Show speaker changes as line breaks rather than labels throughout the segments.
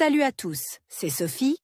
Salut à tous, c'est Sophie.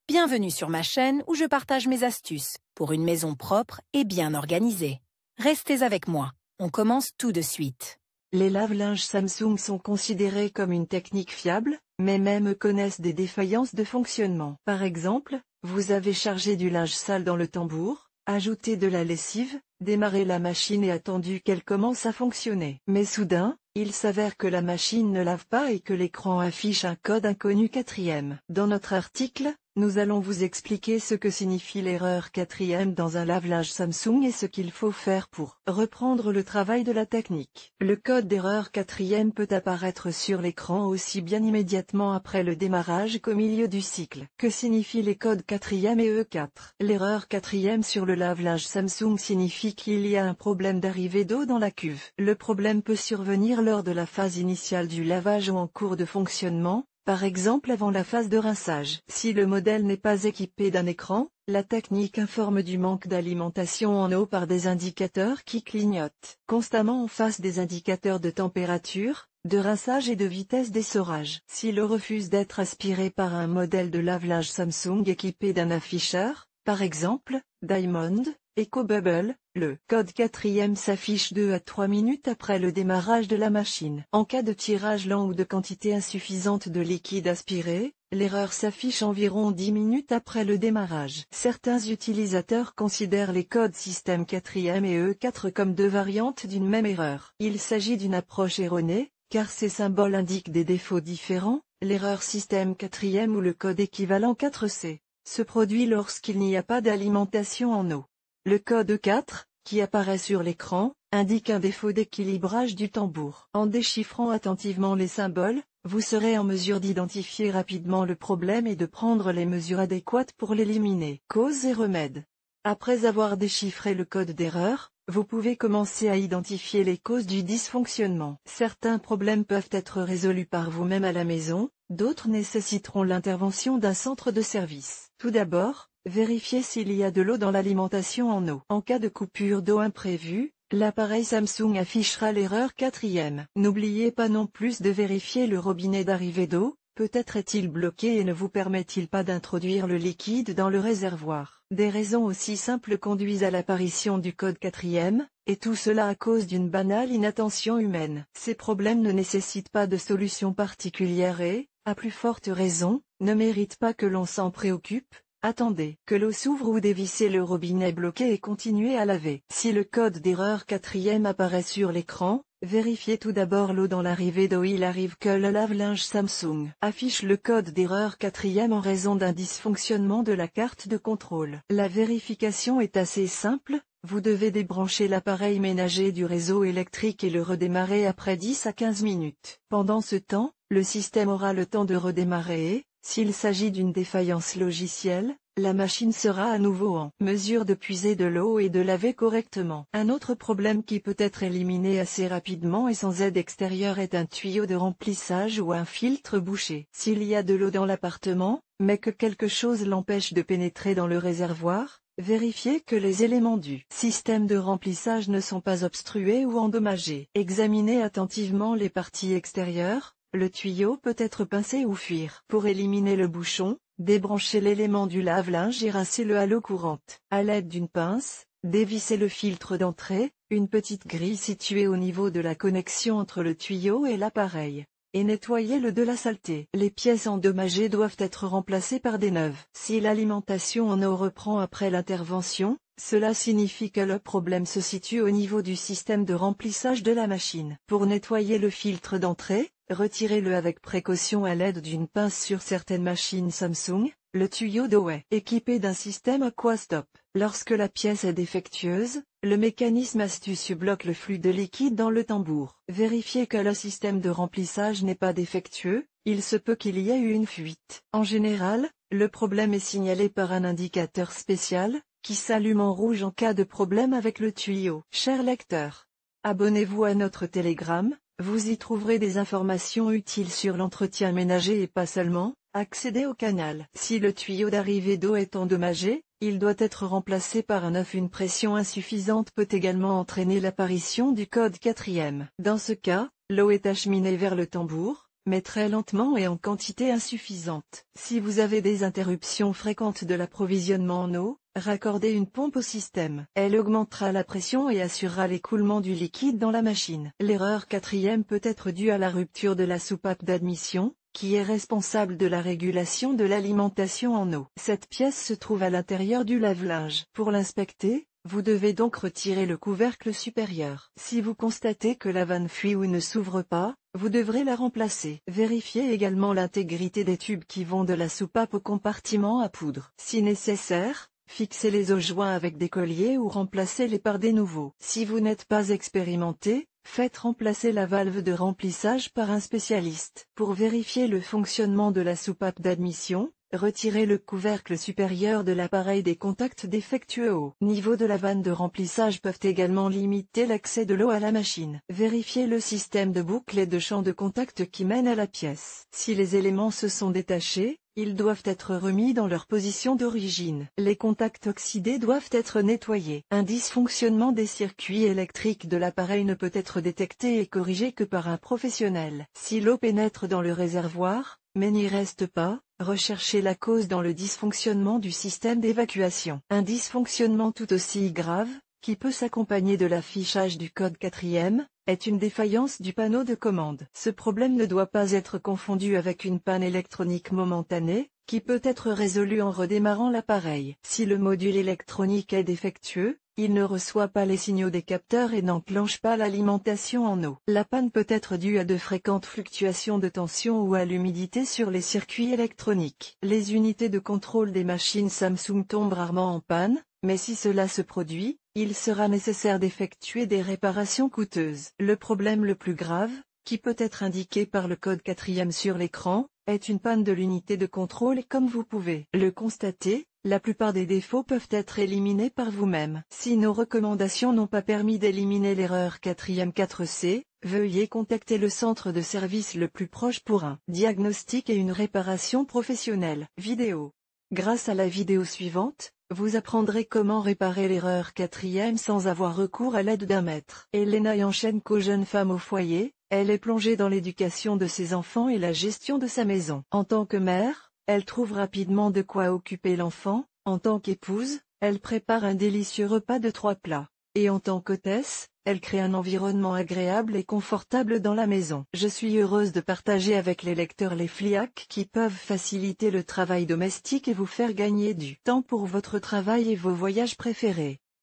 Bienvenue sur ma chaîne où je partage mes astuces pour une maison propre et bien organisée. Restez avec moi, on commence tout de suite.
Les lave-linges Samsung sont considérés comme une technique fiable, mais même connaissent des défaillances de fonctionnement. Par exemple, vous avez chargé du linge sale dans le tambour, ajouté de la lessive, démarré la machine et attendu qu'elle commence à fonctionner. Mais soudain, il s'avère que la machine ne lave pas et que l'écran affiche un code inconnu quatrième. Dans notre article, nous allons vous expliquer ce que signifie l'erreur quatrième dans un lave-linge Samsung et ce qu'il faut faire pour reprendre le travail de la technique. Le code d'erreur quatrième peut apparaître sur l'écran aussi bien immédiatement après le démarrage qu'au milieu du cycle. Que signifient les codes quatrième et E4? L'erreur quatrième sur le lave-linge Samsung signifie qu'il y a un problème d'arrivée d'eau dans la cuve. Le problème peut survenir lors de la phase initiale du lavage ou en cours de fonctionnement, par exemple avant la phase de rinçage. Si le modèle n'est pas équipé d'un écran, la technique informe du manque d'alimentation en eau par des indicateurs qui clignotent constamment en face des indicateurs de température, de rinçage et de vitesse d'essorage. Si l'eau refuse d'être aspirée par un modèle de lave-linge Samsung équipé d'un afficheur, par exemple, Diamond, EcoBubble, le code quatrième s'affiche 2 à 3 minutes après le démarrage de la machine. En cas de tirage lent ou de quantité insuffisante de liquide aspiré, l'erreur s'affiche environ 10 minutes après le démarrage. Certains utilisateurs considèrent les codes système quatrième et E4 comme deux variantes d'une même erreur. Il s'agit d'une approche erronée, car ces symboles indiquent des défauts différents. L'erreur système quatrième ou le code équivalent 4C se produit lorsqu'il n'y a pas d'alimentation en eau. Le code E4, qui apparaît sur l'écran, indique un défaut d'équilibrage du tambour. En déchiffrant attentivement les symboles, vous serez en mesure d'identifier rapidement le problème et de prendre les mesures adéquates pour l'éliminer. Causes et remèdes. Après avoir déchiffré le code d'erreur, vous pouvez commencer à identifier les causes du dysfonctionnement. Certains problèmes peuvent être résolus par vous-même à la maison, d'autres nécessiteront l'intervention d'un centre de service. Tout d'abord, vérifiez s'il y a de l'eau dans l'alimentation en eau. En cas de coupure d'eau imprévue, l'appareil Samsung affichera l'erreur quatrième. N'oubliez pas non plus de vérifier le robinet d'arrivée d'eau, peut-être est-il bloqué et ne vous permet-il pas d'introduire le liquide dans le réservoir. Des raisons aussi simples conduisent à l'apparition du code quatrième, et tout cela à cause d'une banale inattention humaine. Ces problèmes ne nécessitent pas de solution particulière et, à plus forte raison, ne méritent pas que l'on s'en préoccupe. Attendez que l'eau s'ouvre ou dévissez le robinet bloqué et continuez à laver. Si le code d'erreur quatrième apparaît sur l'écran, vérifiez tout d'abord l'eau dans l'arrivée d'eau. Il arrive que le lave-linge Samsung affiche le code d'erreur quatrième en raison d'un dysfonctionnement de la carte de contrôle. La vérification est assez simple, vous devez débrancher l'appareil ménager du réseau électrique et le redémarrer après 10 à 15 minutes. Pendant ce temps, le système aura le temps de redémarrer et, s'il s'agit d'une défaillance logicielle, la machine sera à nouveau en mesure de puiser de l'eau et de laver correctement. Un autre problème qui peut être éliminé assez rapidement et sans aide extérieure est un tuyau de remplissage ou un filtre bouché. S'il y a de l'eau dans l'appartement, mais que quelque chose l'empêche de pénétrer dans le réservoir, vérifiez que les éléments du système de remplissage ne sont pas obstrués ou endommagés. Examinez attentivement les parties extérieures. Le tuyau peut être pincé ou fuir. Pour éliminer le bouchon, débranchez l'élément du lave-linge et rincez-le à l'eau courante. À l'aide d'une pince, dévissez le filtre d'entrée, une petite grille située au niveau de la connexion entre le tuyau et l'appareil, et nettoyez-le de la saleté. Les pièces endommagées doivent être remplacées par des neuves. Si l'alimentation en eau reprend après l'intervention, cela signifie que le problème se situe au niveau du système de remplissage de la machine. Pour nettoyer le filtre d'entrée, retirez-le avec précaution à l'aide d'une pince. Sur certaines machines Samsung, le tuyau d'eau est équipé d'un système AquaStop. Lorsque la pièce est défectueuse, le mécanisme astucieux bloque le flux de liquide dans le tambour. Vérifiez que le système de remplissage n'est pas défectueux, il se peut qu'il y ait eu une fuite. En général, le problème est signalé par un indicateur spécial, qui s'allume en rouge en cas de problème avec le tuyau. Cher lecteur, abonnez-vous à notre Telegram, vous y trouverez des informations utiles sur l'entretien ménager et pas seulement. Accédez au canal. Si le tuyau d'arrivée d'eau est endommagé, il doit être remplacé par un neuf. Une pression insuffisante peut également entraîner l'apparition du code quatrième. Dans ce cas, l'eau est acheminée vers le tambour, mais très lentement et en quantité insuffisante. Si vous avez des interruptions fréquentes de l'approvisionnement en eau, raccordez une pompe au système. Elle augmentera la pression et assurera l'écoulement du liquide dans la machine. L'erreur quatrième peut être due à la rupture de la soupape d'admission, qui est responsable de la régulation de l'alimentation en eau. Cette pièce se trouve à l'intérieur du lave-linge. Pour l'inspecter, vous devez donc retirer le couvercle supérieur. Si vous constatez que la vanne fuit ou ne s'ouvre pas, vous devrez la remplacer. Vérifiez également l'intégrité des tubes qui vont de la soupape au compartiment à poudre. Si nécessaire, fixez-les aux joints avec des colliers ou remplacez-les par des nouveaux. Si vous n'êtes pas expérimenté, faites remplacer la valve de remplissage par un spécialiste. Pour vérifier le fonctionnement de la soupape d'admission, retirez le couvercle supérieur de l'appareil. Des contacts défectueux au niveau de la vanne de remplissage peuvent également limiter l'accès de l'eau à la machine. Vérifiez le système de boucle et de champ de contact qui mène à la pièce. Si les éléments se sont détachés, ils doivent être remis dans leur position d'origine. Les contacts oxydés doivent être nettoyés. Un dysfonctionnement des circuits électriques de l'appareil ne peut être détecté et corrigé que par un professionnel. Si l'eau pénètre dans le réservoir, mais n'y reste pas, recherchez la cause dans le dysfonctionnement du système d'évacuation. Un dysfonctionnement tout aussi grave, qui peut s'accompagner de l'affichage du code 4e, est une défaillance du panneau de commande. Ce problème ne doit pas être confondu avec une panne électronique momentanée, qui peut être résolue en redémarrant l'appareil. Si le module électronique est défectueux, il ne reçoit pas les signaux des capteurs et n'enclenche pas l'alimentation en eau. La panne peut être due à de fréquentes fluctuations de tension ou à l'humidité sur les circuits électroniques. Les unités de contrôle des machines Samsung tombent rarement en panne, mais si cela se produit, il sera nécessaire d'effectuer des réparations coûteuses. Le problème le plus grave, qui peut être indiqué par le code 4e sur l'écran, est une panne de l'unité de contrôle et comme vous pouvez le constater, la plupart des défauts peuvent être éliminés par vous-même. Si nos recommandations n'ont pas permis d'éliminer l'erreur 4e 4C, veuillez contacter le centre de service le plus proche pour un diagnostic et une réparation professionnelle. Vidéo. Grâce à la vidéo suivante, vous apprendrez comment réparer l'erreur 4e sans avoir recours à l'aide d'un maître. Elena Yanchenko, jeune femme au foyer, elle est plongée dans l'éducation de ses enfants et la gestion de sa maison. En tant que mère, elle trouve rapidement de quoi occuper l'enfant. En tant qu'épouse, elle prépare un délicieux repas de 3 plats. Et en tant qu'hôtesse, elle crée un environnement agréable et confortable dans la maison. Je suis heureuse de partager avec les lecteurs les FLIAC qui peuvent faciliter le travail domestique et vous faire gagner du temps pour votre travail et vos voyages préférés.